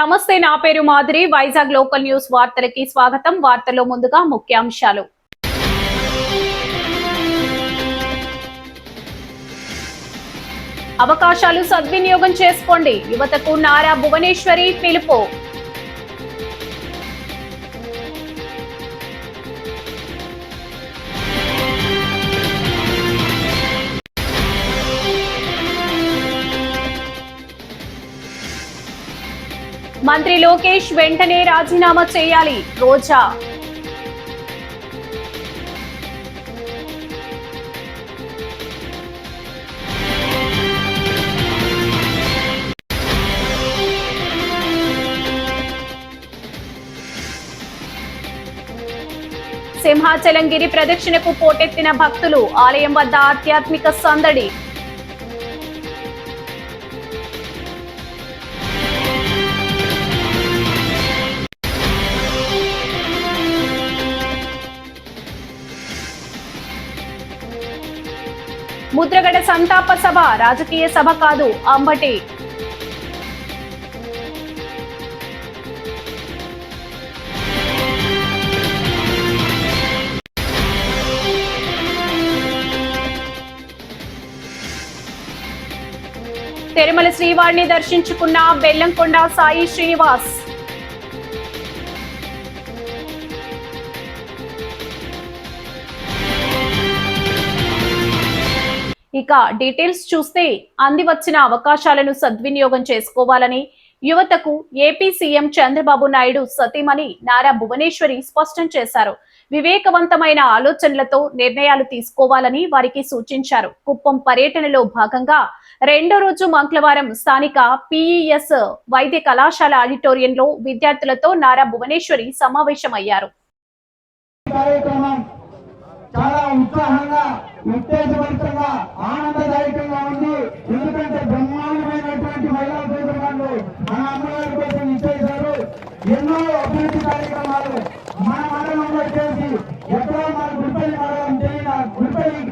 నమస్తే, నా పేరు మాధురి. వైజాగ్ లోకల్ న్యూస్ వార్తలకి స్వాగతం. వార్తల్లో ముందుగా ముఖ్యాంశాలు. అవకాశాలు సద్వినియోగం చేసుకోండి, యువతకు నారా భువనేశ్వరి పిలుపు. మంత్రి లోకేష్ వెంటనే రాజీనామా చేయాలి, రోజా. సింహాచలం గిరి ప్రదక్షిణకు పోటెత్తిన భక్తులు, ఆలయం వద్ద ఆధ్యాత్మిక సందడి. ముద్రగడ సంతాప సభ రాజకీయ సభ కాదు, అంబటి. తిరుమల శ్రీవారిని దర్శించుకున్న బెల్లంకొండ సాయి శ్రీనివాస్. ఇక డీటెయిల్స్ చూస్తే, అంది వచ్చిన అవకాశాలను సద్వినియోగం చేసుకోవాలని యువతకు ఏపీ సీఎం చంద్రబాబు నాయుడు సతీమణి నారా భువనేశ్వరి స్పష్టం చేశారు. వివేకవంతమైన ఆలోచనలతో నిర్ణయాలు తీసుకోవాలని వారికి సూచించారు. కుప్పం పర్యటనలో భాగంగా రెండో రోజు మంగళవారం స్థానిక పిఈఎస్ వైద్య కళాశాల ఆడిటోరియంలో విద్యార్థులతో నారా భువనేశ్వరి సమావేశమయ్యారు. చాలా ఉత్సాహంగా, ఉత్తేజభరితంగా, ఆనందదాయకంగా ఉంది. ఎందుకంటే బ్రహ్మాండమైనటువంటి మహిళా సోదరులు మన అమ్మగారి కోసం ఇచ్చేశారు. ఎన్నో అభివృద్ధి కార్యక్రమాలు మన మండలంలో చేసి, ఎక్కడో మన గుడిపల్లి మండలం తెలియని గుడిపల్లి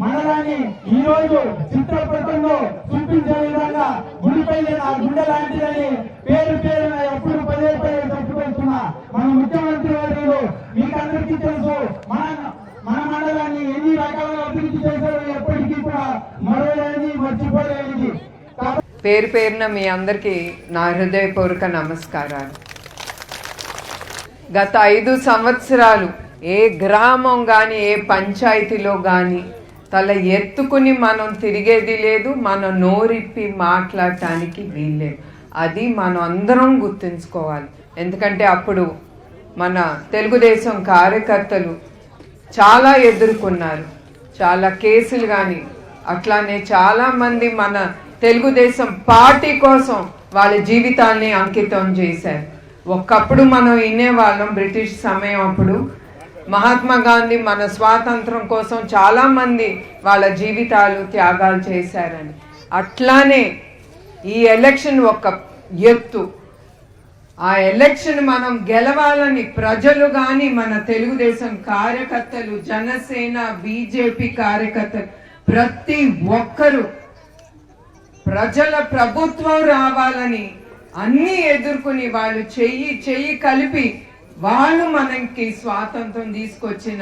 మండలాన్ని ఈ రోజు చిత్రపటంలో చూపించే విధంగా గుడిపల్లి నా గుండె లాంటిదని పేరు పేరున ఎప్పుడు పదే పదే చెప్పుకొస్తున్నా మన ముఖ్యమంత్రి వర్యులు మీకందరికీ తెలుసు. మన మండలాన్ని ఎన్ని రకాలుగా అభివృద్ధి చేశారో ఎప్పటికీ కూడా మరోలేని మర్చిపోలేనిది. పేరు పేరున మీ అందరికీ నా హృదయపూర్వక నమస్కారాలు. గత 5 సంవత్సరాలు ఏ గ్రామం కానీ ఏ పంచాయతీలో కానీ తల ఎత్తుకుని మనం తిరిగేది లేదు, మనం నోరిప్పి మాట్లాడటానికి వీల్లేదు. అది మనం అందరం గుర్తుంచుకోవాలి. ఎందుకంటే అప్పుడు మన తెలుగుదేశం కార్యకర్తలు చాలా ఎదుర్కొన్నారు, చాలా కేసులు కానీ, అట్లానే చాలామంది మన తెలుగుదేశం పార్టీ కోసం వాళ్ళ జీవితాల్ని అంకితం చేశారు. ఒకప్పుడు మనం వినేవాళ్ళం బ్రిటిష్ సమయం అప్పుడు మహాత్మా గాంధీ మన స్వాతంత్రం కోసం చాలామంది వాళ్ళ జీవితాలు త్యాగాలు చేశారని. అట్లానే ఈ ఎలక్షన్ ఒక ఎత్తు. ఆ ఎలక్షన్ మనం గెలవాలని ప్రజలు కానీ, మన తెలుగుదేశం కార్యకర్తలు, జనసేన, బీజేపీ కార్యకర్తలు ప్రతి ఒక్కరూ ప్రజల ప్రభుత్వం రావాలని అన్నీ ఎదుర్కొని వాళ్ళు చెయ్యి కలిపి వాళ్ళు మనకి స్వాతంత్రం తీసుకొచ్చిన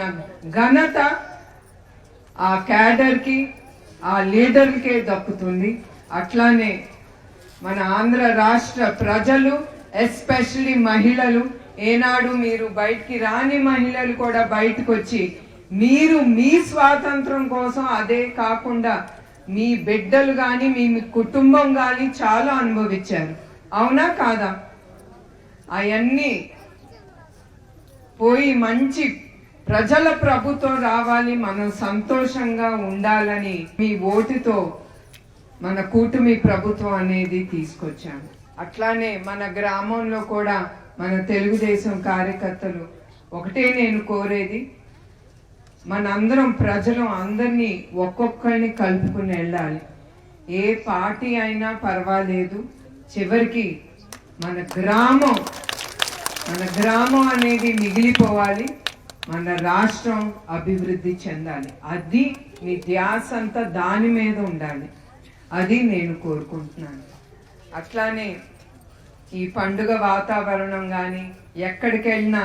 ఘనత ఆ క్యాడర్కి, ఆ లీడర్కే దక్కుతుంది. అట్లానే మన ఆంధ్ర రాష్ట్ర ప్రజలు, ఎస్పెషల్లీ మహిళలు, ఏనాడు మీరు బయటికి రాని మహిళలు కూడా బయటకు వచ్చి మీరు మీ స్వాతంత్రం కోసం, అదే కాకుండా మీ బిడ్డలు కానీ మీ కుటుంబం కానీ చాలా అనుభవించారు. అవునా కాదా? అవన్నీ పోయి మంచి ప్రజల ప్రభుత్వం రావాలి, మనం సంతోషంగా ఉండాలని మీ ఓటుతో మన కూటమి ప్రభుత్వం అనేది తీసుకొచ్చాము. అట్లానే మన గ్రామంలో కూడా మన తెలుగుదేశం కార్యకర్తలు ఒకటే నేను కోరేది, మనందరం ప్రజలు అందరినీ ఒక్కొక్కరిని కలుపుకుని వెళ్ళాలి. ఏ పార్టీ అయినా పర్వాలేదు, చివరికి మన గ్రామం అనేది మిగిలిపోవాలి, మన రాష్ట్రం అభివృద్ధి చెందాలి. అది మీ ధ్యాస అంతా దాని మీద ఉండాలి. అది నేను కోరుకుంటున్నాను. అట్లానే ఈ పండుగ వాతావరణం కానీ ఎక్కడికి వెళ్ళినా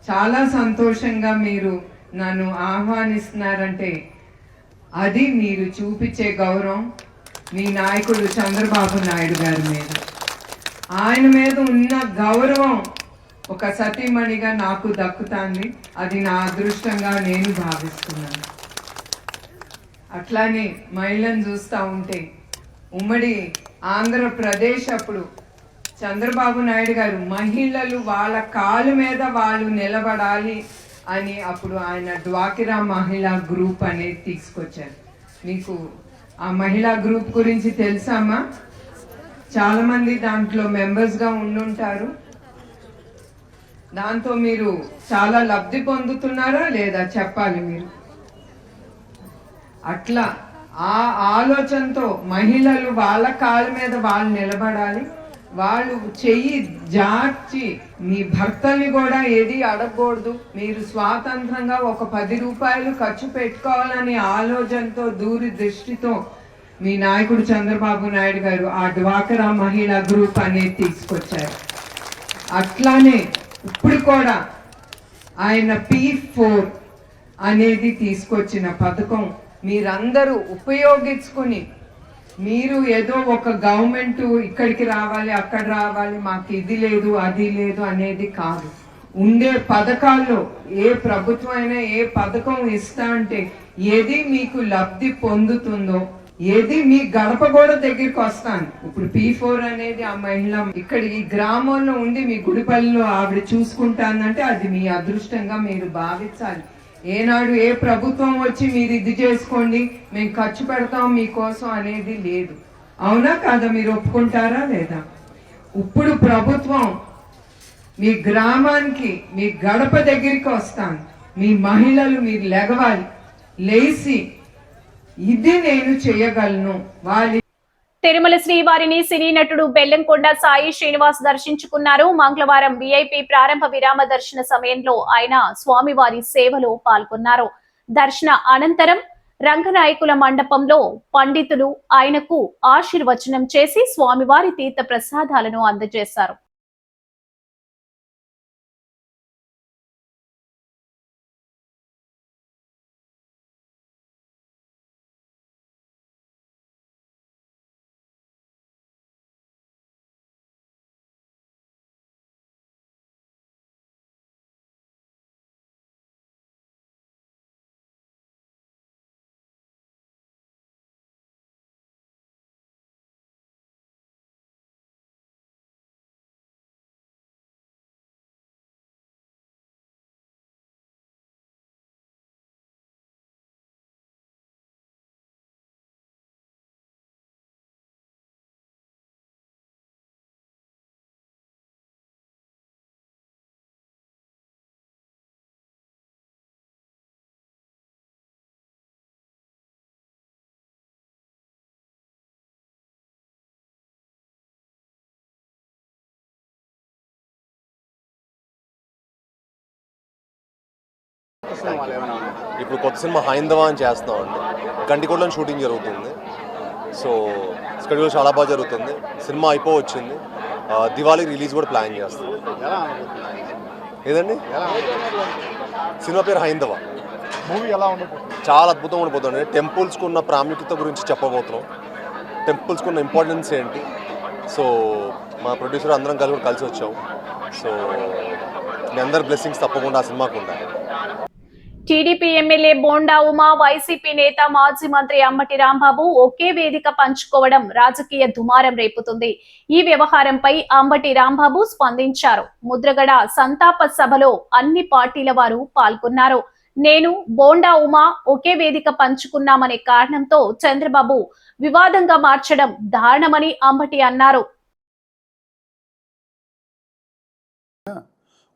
చాలా సంతోషంగా మీరు నన్ను ఆహ్వానిస్తున్నారంటే అది మీరు చూపించే గౌరవం మీ నాయకుడు చంద్రబాబు నాయుడు గారి మీద. ఆయన మీద ఉన్న గౌరవం ఒక సతీమణిగా నాకు దక్కుతాంది. అది నా అదృష్టంగా నేను భావిస్తున్నాను. అట్లానే మహిళను చూస్తూ ఉంటే ఉమ్మడి ఆంధ్రప్రదేశ్ అప్పుడు చంద్రబాబు నాయుడు గారు మహిళలు వాళ్ళ కాలు మీద వాళ్ళు నిలబడాలి అని అప్పుడు ఆయన డ్వాకిరా మహిళా గ్రూప్ అనేది తీసుకొచ్చారు. మీకు ఆ మహిళా గ్రూప్ గురించి తెలుసామా? చాలా మంది దాంట్లో మెంబర్స్గా ఉండుంటారు. దాంతో మీరు చాలా లబ్ధి పొందుతున్నారా లేదా చెప్పాలి మీరు. అట్లా ఆ ఆలోచనతో మహిళలు వాళ్ళ కాళ్ళ మీద వాళ్ళు నిలబడాలి, వాళ్ళు చెయ్యి జార్చి మీ భర్తల్ని కూడా ఏది అడగకూడదు, మీరు స్వాతంత్రంగా ఒక 10 రూపాయలు ఖర్చు పెట్టుకోవాలనే ఆలోచనతో దూరదృష్టితో మీ నాయకుడు చంద్రబాబు నాయుడు గారు ఆ డ్వాక్రా మహిళా గ్రూప్ అనేది తీసుకొచ్చారు. అట్లానే ఇప్పుడు కూడా ఆయన P4 అనేది తీసుకొచ్చిన పథకం మీరందరూ ఉపయోగించుకుని, మీరు ఏదో ఒక గవర్నమెంట్ ఇక్కడికి రావాలి అక్కడ రావాలి మాకు ఇది లేదు అది లేదు అనేది కాదు. ఉండే పథకాల్లో ఏ ప్రభుత్వం అయినా ఏ పథకం ఇస్తా అంటే ఏది మీకు లబ్ధి పొందుతుందో, ఏది మీ గడప కూడా దగ్గరికి వస్తాను. ఇప్పుడు P4 అనేది ఆ మహిళ ఇక్కడ ఈ గ్రామంలో ఉండి మీ గుడిపల్లిలో ఆవిడ చూసుకుంటానంటే అది మీ అదృష్టంగా మీరు భావించాలి. ఏనాడు ఏ ప్రభుత్వం వచ్చి మీరు ఇది చేసుకోండి మేము ఖర్చు పెడతాం మీకోసం అనేది లేదు. అవునా కాదా? మీరు ఒప్పుకుంటారా లేదా? ఇప్పుడు ప్రభుత్వం మీ గ్రామానికి మీ గడప దగ్గరికి వస్తాను, మీ మహిళలు మీరు లెగవాలి, లేచి ఇది నేను చేయగలను. వాళ్ళ తిరుమల శ్రీవారిని సినీ నటుడు బెల్లంకొండ సాయి శ్రీనివాస్ దర్శించుకున్నారు. మంగళవారం VIP ప్రారంభ విరామ దర్శన సమయంలో ఆయన స్వామివారి సేవలో పాల్గొన్నారు. దర్శన అనంతరం రంగనాయకుల మండపంలో పండితులు ఆయనకు ఆశీర్వచనం చేసి స్వామివారి తీర్థ ప్రసాదాలను అందజేశారు. ఇప్పుడు కొత్త సినిమా హైందవ అని చేస్తున్నామండి. గండికోటలో షూటింగ్ జరుగుతుంది. సో స్కెడ్యూల్ చాలా బాగా జరుగుతుంది. సినిమా వచ్చింది. దివాళీ రిలీజ్ కూడా ప్లాన్ చేస్తాం. ఏదండి సినిమా పేరు హైందవ. మూవీ ఎలా ఉండబోతుంది? చాలా అద్భుతంగా ఉండిపోతుంది. టెంపుల్స్కు ఉన్న ప్రాముఖ్యత గురించి చెప్పబోతున్నాం. టెంపుల్స్కు ఉన్న ఇంపార్టెన్స్ ఏంటి. సో మా ప్రొడ్యూసర్ అందరం కలిసి వచ్చాం. సో మీ అందరి బ్లెస్సింగ్స్ తప్పకుండా ఆ సినిమాకు ఉండాలి. TDP MLA bonda Uma, YCP నేత మాజీ మంత్రి అంబటి రాంబాబు ఒకే వేదిక పంచుకోవడం రాజకీయ దుమారం రేపుతుంది. ఈ వ్యవహారంపై అంబటి రాంబాబు స్పందించారు. ముద్రగడ సంతాప సభలో అన్ని పార్టీల వారు పాల్గొన్నారు. నేను బోండా ఉమా ఒకే వేదిక పంచుకున్నామనే కారణంతో చంద్రబాబు వివాదంగా మార్చడం దారుణమని అంబటి అన్నారు.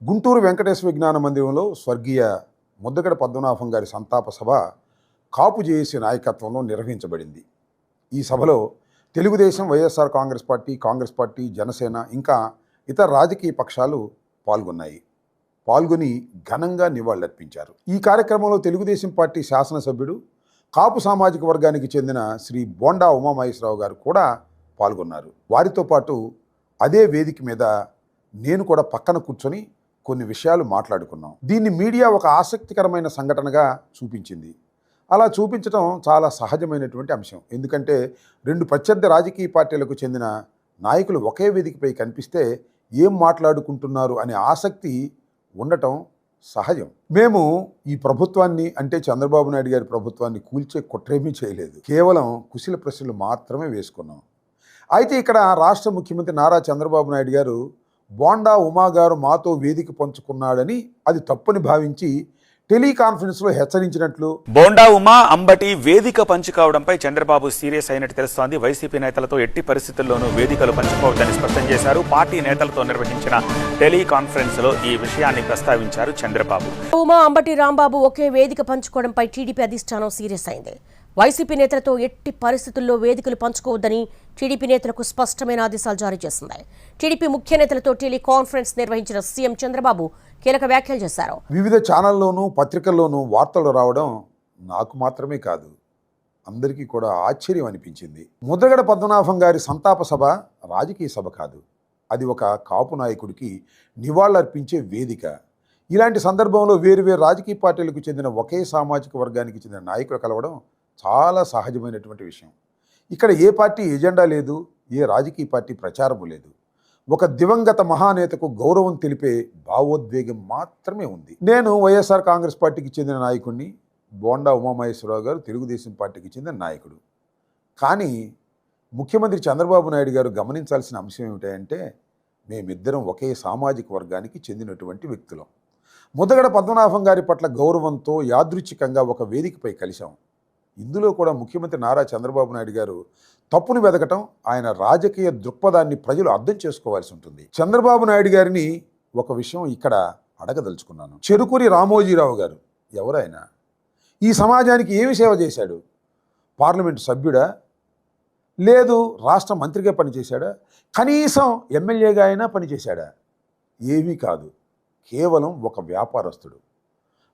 గుంటూరు వెంకటేశ్వర విజ్ఞాన మందిరంలో స్వర్గీయ ముద్రగడ పద్మనాభం గారి సంతాప సభ కాపు జేఏసీ నాయకత్వంలో నిర్వహించబడింది. ఈ సభలో తెలుగుదేశం, వైఎస్ఆర్ కాంగ్రెస్ పార్టీ, జనసేన ఇంకా ఇతర రాజకీయ పక్షాలు పాల్గొని ఘనంగా నివాళులర్పించారు. ఈ కార్యక్రమంలో తెలుగుదేశం పార్టీ శాసనసభ్యుడు, కాపు సామాజిక వర్గానికి చెందిన శ్రీ బోండా ఉమామహేశ్వరరావు గారు కూడా పాల్గొన్నారు. వారితో పాటు అదే వేదిక మీద నేను కూడా పక్కన కూర్చొని కొన్ని విషయాలు మాట్లాడుకున్నాం. దీన్ని మీడియా ఒక ఆసక్తికరమైన సంఘటనగా చూపించింది. అలా చూపించడం చాలా సహజమైనటువంటి అంశం. ఎందుకంటే 2 ప్రత్యర్థి రాజకీయ పార్టీలకు చెందిన నాయకులు ఒకే వేదికపై కనిపిస్తే ఏం మాట్లాడుకుంటున్నారు అనే ఆసక్తి ఉండటం సహజం. మేము ఈ ప్రభుత్వాన్ని, అంటే చంద్రబాబు నాయుడు గారి ప్రభుత్వాన్ని కూల్చే కుట్రేమీ చేయలేదు. కేవలం కుశల ప్రశ్నలు మాత్రమే వేసుకున్నాం. అయితే ఇక్కడ రాష్ట్ర ముఖ్యమంత్రి నారా చంద్రబాబు నాయుడు గారు బోండా ఉమా గారు మాతో వేదిక పంచుకున్నాడని, అది తప్పని భావించి టెలికాన్ఫరెన్స్లో హెచ్చరించినట్లు. బోండా ఉమా అంబటి వేదిక పంచుకోవడంపై చంద్రబాబు సీరియస్ అయినట్టు తెలుస్తోంది. వైసీపీ నేతలతో ఎట్టి పరిస్థితుల్లోనూ వేదికలు పంచుకోవద్దని స్పష్టం చేశారు. పార్టీ నేతలతో నిర్వహించిన టెలికాన్ఫరెన్స్ లో ఈ విషయాన్ని ప్రస్తావించారు చంద్రబాబు. ఉమా అంబటి రాంబాబు ఒకే వేదిక పంచుకోవడంపై టీడీపీ అధిష్టానం సీరియస్ అయింది. వైసీపీ నేతలతో ఎట్టి పరిస్థితుల్లో వేదికలు పంచుకోవద్దని టీడీపీ నేతలకు స్పష్టమైన ఆదేశాలు జారీ చేసింది. టీడీపీ ముఖ్య నేతలతో టెలికాన్ఫరెన్స్ నిర్వహించిన సీఎం చంద్రబాబు కీలక వ్యాఖ్యలు చేశారు. వివిధ ఛానల్లోనూ పత్రికల్లోనూ వార్తలు రావడం నాకు మాత్రమే కాదు, అందరికీ కూడా ఆశ్చర్యం అనిపించింది. ముద్రగడ పద్మనాభం గారి సంతాప సభ రాజకీయ సభ కాదు, అది ఒక కాపు నాయకుడికి నివాళులర్పించే వేదిక. ఇలాంటి సందర్భంలో వేరువేరు రాజకీయ పార్టీలకు చెందిన ఒకే సామాజిక వర్గానికి చెందిన నాయకులు కలవడం చాలా సహజమైనటువంటి విషయం. ఇక్కడ ఏ పార్టీ ఎజెండా లేదు, ఏ రాజకీయ పార్టీ ప్రచారము లేదు. ఒక దివంగత మహానేతకు గౌరవం తెలిపే భావోద్వేగం మాత్రమే ఉంది. నేను వైఎస్ఆర్ కాంగ్రెస్ పార్టీకి చెందిన నాయకుడిని, బోండా ఉమామహేశ్వరరావు గారు తెలుగుదేశం పార్టీకి చెందిన నాయకుడు. కానీ ముఖ్యమంత్రి చంద్రబాబు నాయుడు గారు గమనించాల్సిన అంశం ఏమిటంటే, మేమిద్దరం ఒకే సామాజిక వర్గానికి చెందినటువంటి వ్యక్తులం. ముద్రగడ పద్మనాభం గారి పట్ల గౌరవంతో యాదృచ్ఛికంగా ఒక వేదికపై కలిశాం. ఇందులో కూడా ముఖ్యమంత్రి నారా చంద్రబాబు నాయుడు గారు తప్పును వెదకటం, ఆయన రాజకీయ దృక్పథాన్ని ప్రజలు అర్థం చేసుకోవాల్సి ఉంటుంది. చంద్రబాబు నాయుడు గారిని ఒక విషయం ఇక్కడ అడగదలుచుకున్నాను. చెరుకూరి రామోజీరావు గారు ఎవరైనా ఈ సమాజానికి ఏమి సేవ చేశాడు? పార్లమెంటు సభ్యుడా? లేదు రాష్ట్ర మంత్రిగా పనిచేశాడా? కనీసం ఎమ్మెల్యేగా అయినా పనిచేశాడా? ఏమీ కాదు, కేవలం ఒక వ్యాపారస్తుడు.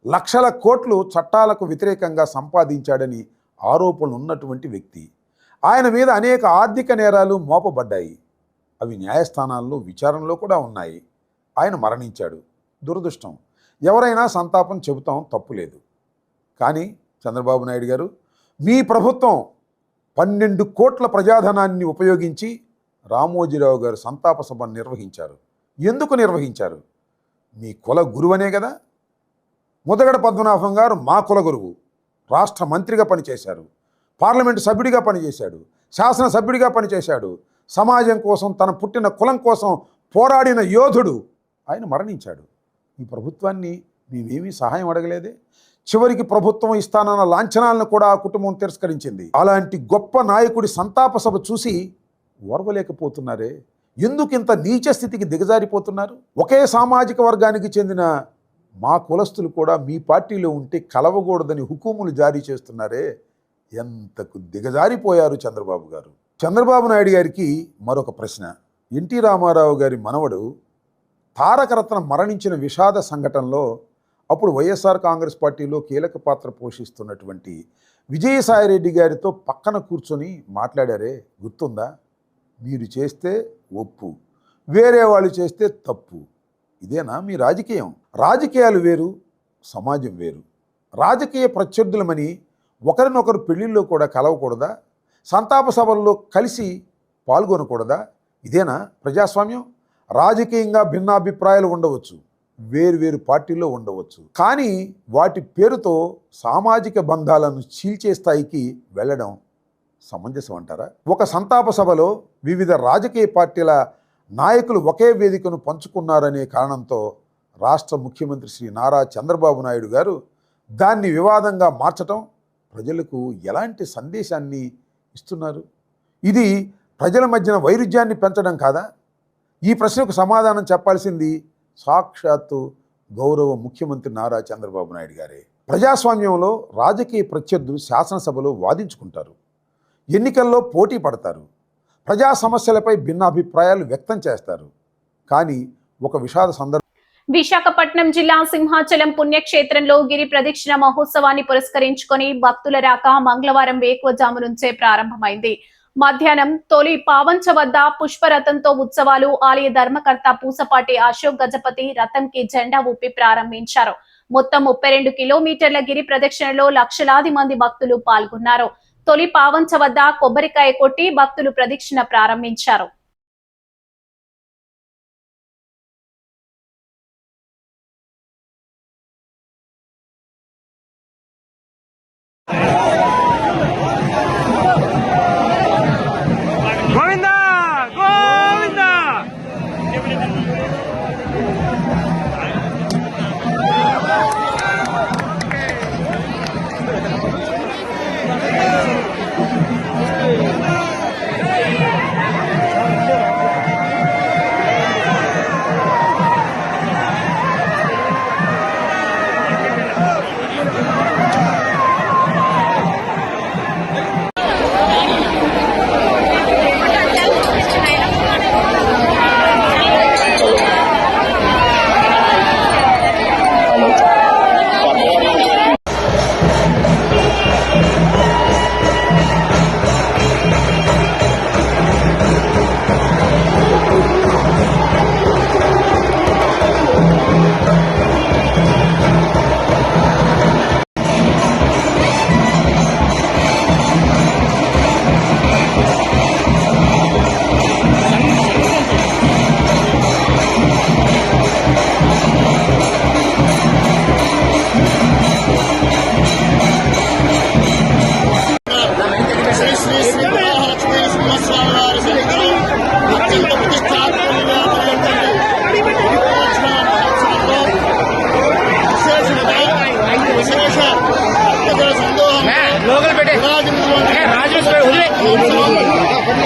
లక్షల కోట్లు చట్టాలకు వ్యతిరేకంగా సంపాదించాడని ఆరోపణలు ఉన్నటువంటి వ్యక్తి. ఆయన మీద అనేక ఆర్థిక నేరాలు మోపబడ్డాయి. అవి న్యాయస్థానాల్లో విచారణలో కూడా ఉన్నాయి. ఆయన మరణించాడు. దురదృష్టం. ఎవరైనా సంతాపం చెబుతాం, తప్పులేదు. కానీ చంద్రబాబు నాయుడు గారు, మీ ప్రభుత్వం 12 కోట్ల ప్రజాధనాన్ని ఉపయోగించి రామోజీరావు గారు సంతాప సభ నిర్వహించారు. ఎందుకు నిర్వహించారు? మీ కుల గురువనే కదా. ముద్రగడ పద్మనాభం గారు మా కుల గురువు. రాష్ట్ర మంత్రిగా పనిచేశారు, పార్లమెంటు సభ్యుడిగా పనిచేశాడు, శాసనసభ్యుడిగా పనిచేశాడు. సమాజం కోసం, తన పుట్టిన కులం కోసం పోరాడిన యోధుడు. ఆయన మరణించాడు. ఈ ప్రభుత్వాన్ని మేమేమీ సహాయం అడగలేదే. చివరికి ప్రభుత్వం ఇస్తానన్న లాంఛనాలను కూడా ఆ కుటుంబం తిరస్కరించింది. అలాంటి గొప్ప నాయకుడి సంతాప సభ చూసి ఓర్వలేకపోతున్నారే. ఎందుకు ఇంత నీచ స్థితికి దిగజారిపోతున్నారు? ఒకే సామాజిక వర్గానికి చెందిన మా కులస్తులు కూడా మీ పార్టీలో ఉంటే కలవకూడదని హుకుములు జారీ చేస్తున్నారే. ఎంతకు దిగజారిపోయారు చంద్రబాబు గారు. చంద్రబాబు నాయుడు గారికి మరొక ప్రశ్న. ఎన్టీ రామారావు గారి మనవడు తారకరత్న మరణించిన విషాద సంఘటనలో అప్పుడు వైఎస్ఆర్ కాంగ్రెస్ పార్టీలో కీలక పాత్ర పోషిస్తున్నటువంటి విజయసాయిరెడ్డి గారితో పక్కన కూర్చొని మాట్లాడారే, గుర్తుందా? మీరు చేస్తే ఒప్పు, వేరే వాళ్ళు చేస్తే తప్పు. ఇదేనా మీ రాజకీయం? రాజకీయాలు వేరు, సమాజం వేరు. రాజకీయ ప్రత్యర్థులమని ఒకరినొకరు పెళ్లిల్లో కూడా కలవకూడదా? సంతాప సభల్లో కలిసి పాల్గొనకూడదా? ఇదేనా ప్రజాస్వామ్యం? రాజకీయంగా భిన్నాభిప్రాయాలు ఉండవచ్చు, వేరు పార్టీల్లో ఉండవచ్చు, కానీ వాటి పేరుతో సామాజిక బంధాలను చీల్చే స్థాయికి వెళ్ళడం సమంజసం అంటారా? ఒక సంతాప సభలో వివిధ రాజకీయ పార్టీల నాయకులు ఒకే వేదికను పంచుకున్నారనే కారణంతో రాష్ట్ర ముఖ్యమంత్రి శ్రీ నారా చంద్రబాబు నాయుడు గారు దాన్ని వివాదంగా మార్చటం ప్రజలకు ఎలాంటి సందేశాన్ని ఇస్తున్నారు? ఇది ప్రజల మధ్యన వైరుధ్యాన్ని పెంచడం కాదా? ఈ ప్రశ్నకు సమాధానం చెప్పాల్సింది సాక్షాత్తు గౌరవ ముఖ్యమంత్రి నారా చంద్రబాబు నాయుడు గారే. ప్రజాస్వామ్యంలో రాజకీయ ప్రత్యర్థులు శాసనసభలో వాదించుకుంటారు, ఎన్నికల్లో పోటీ పడతారు, ప్రజా సమస్యలపై భిన్నాభిప్రాయాలు వ్యక్తం చేస్తారు. కానీ ఒక విషాద సందర్భం, విశాఖపట్నం జిల్లా సింహాచలం పుణ్యక్షేత్రంలో గిరి ప్రదక్షిణ మహోత్సవాన్ని పురస్కరించుకొని భక్తుల రాక మంగళవారం వేకువజాము నుంచే ప్రారంభమైంది. మధ్యాహ్నం తొలి పావంచ వద్ద పుష్పరథంతో ఉత్సవాలు ఆలయ ధర్మకర్త పూసపాటి అశోక్ గజపతి రథంకి జెండా ఊపి ప్రారంభించారు. మొత్తం 32 కిలోమీటర్ల గిరి ప్రదక్షిణలో లక్షలాది మంది భక్తులు పాల్గొన్నారు. తొలి పావంచ వద్ద కొబ్బరికాయ కొట్టి భక్తులు ప్రదక్షిణ ప్రారంభించారు.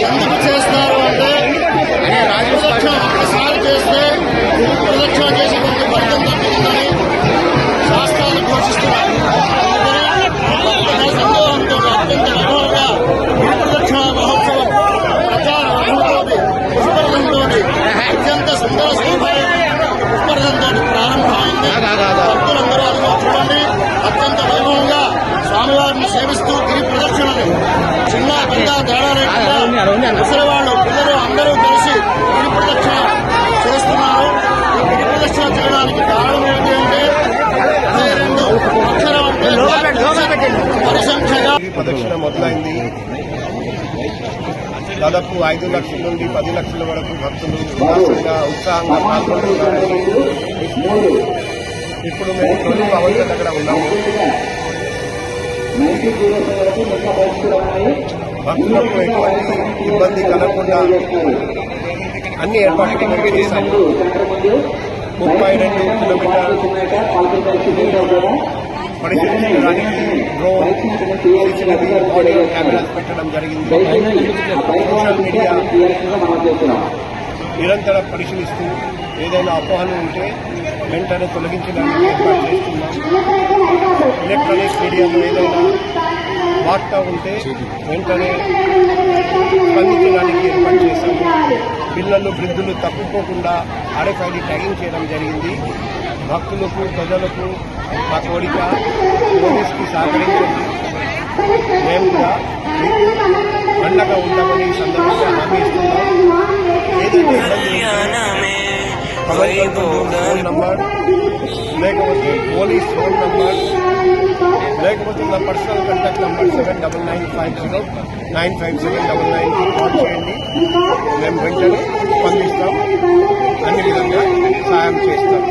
ఎందుకు చేస్తారు అంటే ఒకసారి చేస్తే ప్రదక్షిణ చేసేటువంటి ఫలితం దక్కుతుందని శాస్త్రాలు ఘోషిస్తున్నారు. సందోహంతో అత్యంత వైభవంగా ప్రదక్షిణ మహోత్సవం ప్రచార వైభవంతో పుష్పరథంతో అత్యంత సుందర శోభాయమైన పుష్పరథంతో ప్రారంభమైంది. భక్తులందరూ అదిగో చూడండి, అత్యంత వైభవంగా స్వామివారిని సేవిస్తూ గిరి ప్రదక్షిణని చిన్న పెద్ద తేడా లేకుండా ముసలివాళ్ళు పిల్లలు అందరూ కలిసి గిరి ప్రదక్షిణ చేస్తున్నారు. ఈ గిరి ప్రదక్షిణ చేయడానికి కారణం ఏంటి అంటే అదే రెండు అక్షరం అంటే పరిసంఖ్యగా ప్రదక్షిణ మొదలైంది. దాదాపు 5 లక్షల నుండి 10 లక్షల వరకు భక్తులు ఉత్సాహంగా పాల్గొంటున్నారు. ఇప్పుడు మేము తొలి పావంచ దగ్గర ఉన్నాము. భక్తులకు ఎటువంటి ఇబ్బంది కలగకుండా అన్ని ఏర్పాట్లు మేము చేశాము. 32 కిలోమీటర్ల పరిశీలించడానికి డ్రోన్, CCTV, ఆడియో కెమెరాస్ పెట్టడం జరిగింది. సోషల్ మీడియా నిరంతరం పరిశీలిస్తూ ఏదైనా అపోహలు ఉంటే వెంటనే తొలగించడానికి ఏర్పాటు చేస్తున్నాం. ఎలక్ట్రానిక్ మీడియాలో ఏదైనా వార్త ఉంటే వెంటనే స్పందించడానికి ఏర్పాటు చేశాము. పిల్లలు, వృద్ధులు తప్పిపోకుండా RFID ట్యాగింగ్ చేయడం జరిగింది. భక్తులకు, ప్రజలకు మా కోరిక, పోలీసుకి సహకరించండి. మేము కూడా మీకు అండగా ఉంటామని ఈ సందర్భంగా హామీ ఇస్తున్నాం. ఏదైతే ఫోన్ నంబర్, లేకపోతే పోలీస్ ఫోన్ నంబర్, లేకపోతే నా పర్సనల్ కాంటాక్ట్ నంబర్ 7995095799 కాల్ చేయండి. మేము వెంటనే స్పందిస్తాం, అన్ని విధంగా సహాయం చేస్తాం.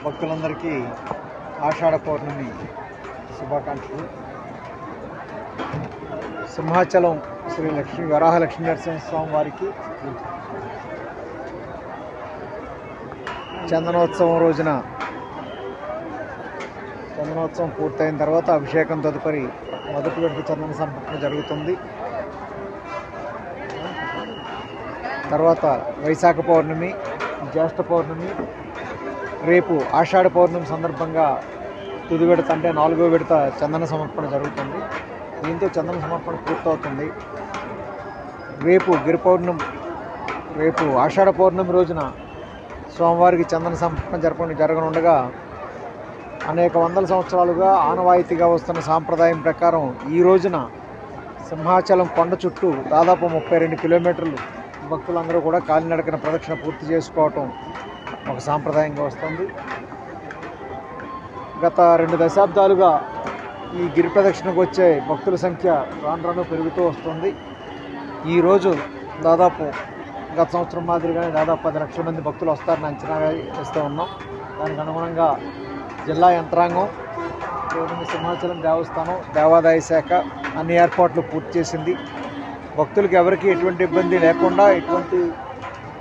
భక్తులందరికీ ఆషాఢ పౌర్ణమి శుభాకాంక్షలు. సింహాచలం శ్రీ వరాహ లక్ష్మీ నరసింహస్వామి వారికి చందనోత్సవం రోజున చందనోత్సవం పూర్తయిన తర్వాత అభిషేకం తదుపరి మొదటి విడత చందన సమర్పణ జరుగుతుంది. తర్వాత వైశాఖ పౌర్ణమి, జ్యేష్ఠ పౌర్ణమి, రేపు ఆషాఢ పౌర్ణమి సందర్భంగా తుది విడత అంటే 4వ విడత చందన సమర్పణ జరుగుతుంది. దీంతో చందన సమర్పణ పూర్తవుతుంది. రేపు రేపు ఆషాఢ పౌర్ణమి రోజున స్వామివారికి చందన సమర్పణ జరగనుండగా అనేక వందల సంవత్సరాలుగా ఆనవాయితీగా వస్తున్న సాంప్రదాయం ప్రకారం ఈ రోజున సింహాచలం కొండ చుట్టూ దాదాపు 32 కిలోమీటర్లు భక్తులందరూ కూడా కాలినడకన ప్రదక్షిణ పూర్తి చేసుకోవటం ఒక సాంప్రదాయంగా వస్తుంది. గత 2 దశాబ్దాలుగా ఈ గిరి ప్రదక్షిణకు వచ్చే భక్తుల సంఖ్య రాను రాను పెరుగుతూ వస్తుంది. ఈరోజు దాదాపు గత సంవత్సరం మాదిరిగానే దాదాపు 10 లక్షల మంది భక్తులు వస్తారని అంచనా వేస్తూ ఉన్నాం. దానికి అనుగుణంగా జిల్లా యంత్రాంగం, సింహాచలం దేవస్థానం, దేవాదాయ శాఖ అన్ని ఏర్పాట్లు పూర్తి చేసింది. భక్తులకు ఎవరికి ఎటువంటి ఇబ్బంది లేకుండా, ఎటువంటి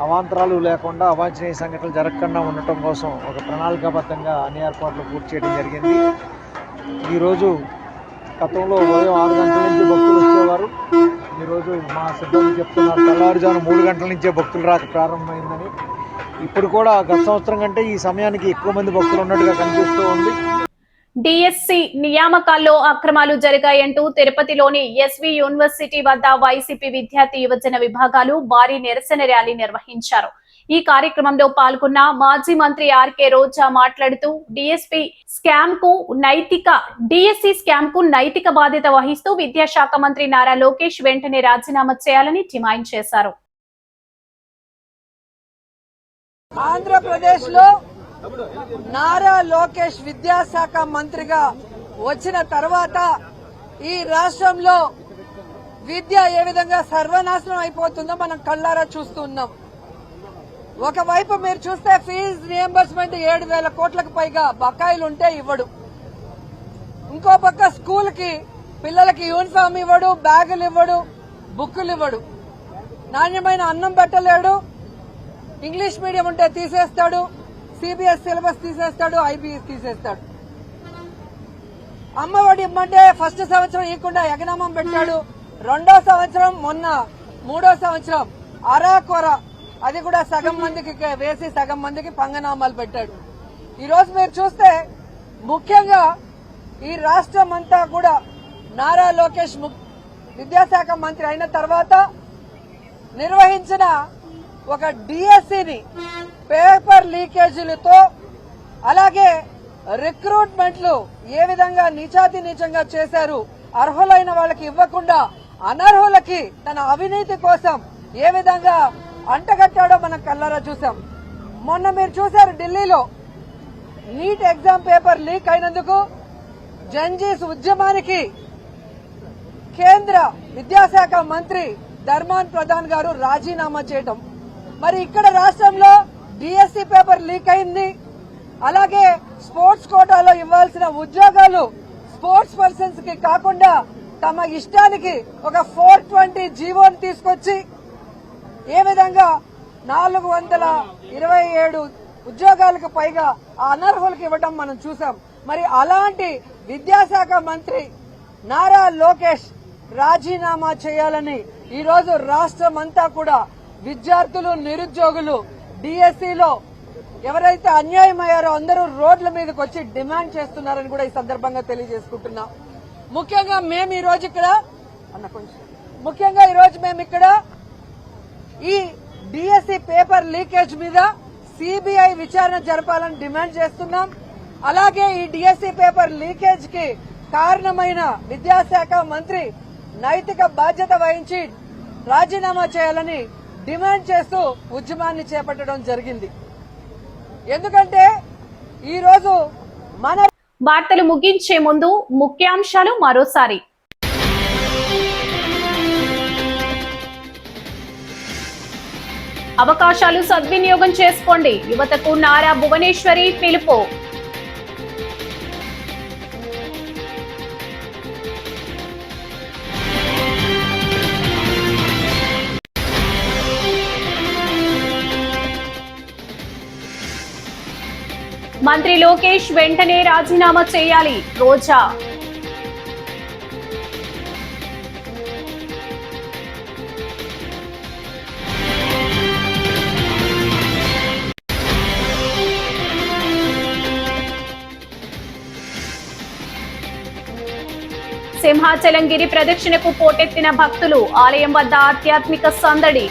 అవాంతరాలు లేకుండా, అవాంఛనీయ సంఘటనలు జరగకుండా ఉండటం కోసం ఒక ప్రణాళికాబద్ధంగా అన్ని ఏర్పాట్లు పూర్తి చేయడం జరిగింది. ఈరోజు గతంలో ఉదయం 6 గంటల నుంచి భక్తులు వచ్చేవారు. ఈరోజు మా సిబ్బంది చెప్తున్నారు తెల్లవారుజామున 3 గంటల నుంచే భక్తులు రాక ప్రారంభమైందని. ఇప్పుడు కూడా గత సంవత్సరం కంటే ఈ సమయానికి ఎక్కువ మంది భక్తులు ఉన్నట్టుగా కనిపిస్తూ ఉంది. డిఎస్సి నియామకాల్లో అక్రమాలు జరిగాయంటూ తిరుపతిలోని ఎస్వి యూనివర్సిటీ వద్ద వైసీపీ విద్యార్థి యువజన విభాగాలు భారీ నిరసన ర్యాలీ నిర్వహించారు. ఈ కార్యక్రమంలో పాల్గొన్న మాజీ మంత్రి ఆర్కే రోజా మాట్లాడుతూ డిఎస్సి స్కామ్ కు నైతిక బాధ్యత వహిస్తూ విద్యాశాఖ మంత్రి నారా లోకేష్ వెంటనే రాజీనామా చేయాలని డిమాండ్ చేశారు. ఆంధ్రప్రదేశ్ లో నారా లోకేష్ విద్యాశాఖ మంత్రిగా వచ్చిన తర్వాత ఈ రాష్ట్రంలో విద్య ఏ విధంగా సర్వనాశనం అయిపోతుందో మనం కళ్ళారా చూస్తున్నాం. ఒకవైపు మీరు చూస్తే ఫీజు రియంబర్స్మెంట్ 7,000 కోట్లకు పైగా బకాయిలు ఉంటే ఇవ్వడు. ఇంకో పక్క స్కూల్ కి పిల్లలకి యూనిఫామ్ ఇవ్వడు, బ్యాగులు ఇవ్వడు, బుక్కులు ఇవ్వడు, నాణ్యమైన అన్నం పెట్టలేడు, ఇంగ్లీష్ మీడియం ఉంటే తీసేస్తాడు, సిబిఎస్ సిలబస్ తీసేస్తాడు, ఐబీఎస్ తీసేస్తాడు. అమ్మఒడి ఇమ్మంటే ఫస్ట్ సంవత్సరం ఇవ్వకుండా ఎగనామం పెట్టాడు. 2వ సంవత్సరం మొన్న 3వ సంవత్సరం అరాకొర, అది కూడా సగం మందికి వేసి సగం మందికి పంగనామాలు పెట్టాడు. ఈ రోజు మీరు చూస్తే ముఖ్యంగా ఈ రాష్ట్రం అంతా కూడా నారా లోకేష్ విద్యాశాఖ మంత్రి అయిన తర్వాత నిర్వహించిన ఒక డిఎస్సిని పేపర్ లీకేజీలతో, అలాగే రిక్రూట్మెంట్లు ఏ విధంగా నీచాతి నీచంగా చేశారు, అర్హులైన వాళ్ళకి ఇవ్వకుండా అనర్హులకి తన అవినీతి కోసం ఏ విధంగా అంటగట్టాడో మనం కళ్ళారా చూసాం. మొన్న మీరు చూశారు ఢిల్లీలో నీట్ ఎగ్జామ్ పేపర్ లీక్ అయినందుకు జంజీస్ ఉద్యమానికి కేంద్ర విద్యాశాఖ మంత్రి ధర్మాన్ ప్రధాన్ గారు రాజీనామా చేయటం. మరి ఇక్కడ రాష్ట్రంలో డిఎస్సి పేపర్ లీక్ అయింది. అలాగే స్పోర్ట్స్ కోటాలో ఇవ్వాల్సిన ఉద్యోగాలు స్పోర్ట్స్ పర్సన్స్ కి కాకుండా తమ ఇష్టానికి ఒక 420 జీవోని తీసుకొచ్చి ఏ విధంగా 427 ఉద్యోగాలకు పైగా ఆ అనర్హులకు ఇవ్వడం మనం చూసాం. మరి అలాంటి విద్యాశాఖ మంత్రి నారా లోకేష్ రాజీనామా చేయాలని ఈ రోజు రాష్ట్రం అంతా కూడా విద్యార్థులు, నిరుద్యోగులు డిఎస్సిలో ఎవరైతే అన్యాయం అయ్యారో అందరూ రోడ్ల మీదకి వచ్చి డిమాండ్ చేస్తున్నారని కూడా ఈ సందర్భంగా తెలియజేసుకుంటున్నాం. ముఖ్యంగా మేము ఈ రోజు ఇక్కడ ఈ డిఎస్సి పేపర్ లీకేజ్ మీద సిబిఐ విచారణ జరపాలని డిమాండ్ చేస్తున్నాం. అలాగే ఈ డిఎస్సి పేపర్ లీకేజ్ కి కారణమైన విద్యాశాఖ మంత్రి నైతిక బాధ్యత వహించి రాజీనామా చేయాలని డిమాండ్ చేస్తూ ఉద్యమాన్ని చేపట్టడం జరిగింది. ఎందుకంటే ఈ రోజు మన వార్తలు ముగించే ముందు ముఖ్యాంశాలు మరోసారి. అవకాశాలు సద్వినియోగం చేసుకోండి, యువతకు నారా భువనేశ్వరి పిలుపు. మంత్రి లోకేష్ వెంటనే రాజీనామా చేయాలి, రోజా. సింహాచలం గిరి ప్రదక్షిణకు పోటెత్తిన భక్తులు, ఆలయం వద్ద ఆధ్యాత్మిక సందడి.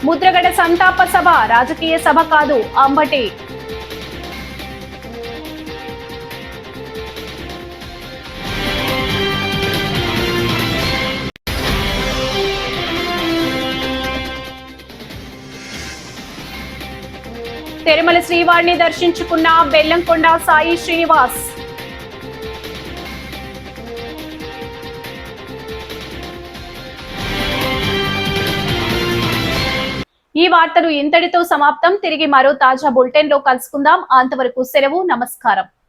ముద్రగడ సంతాప సభ రాజకీయ సభ కాదు అంబటి. తిరుమల శ్రీవారిని దర్శించుకున్న బెల్లంకొండ సాయి శ్రీనివాస్. ఈ వార్తలు ఇంతటితో సమాప్తం. తిరిగి మరో తాజా బులెటిన్ లో కలుసుకుందాం. అంతవరకు సెలవు. నమస్కారం.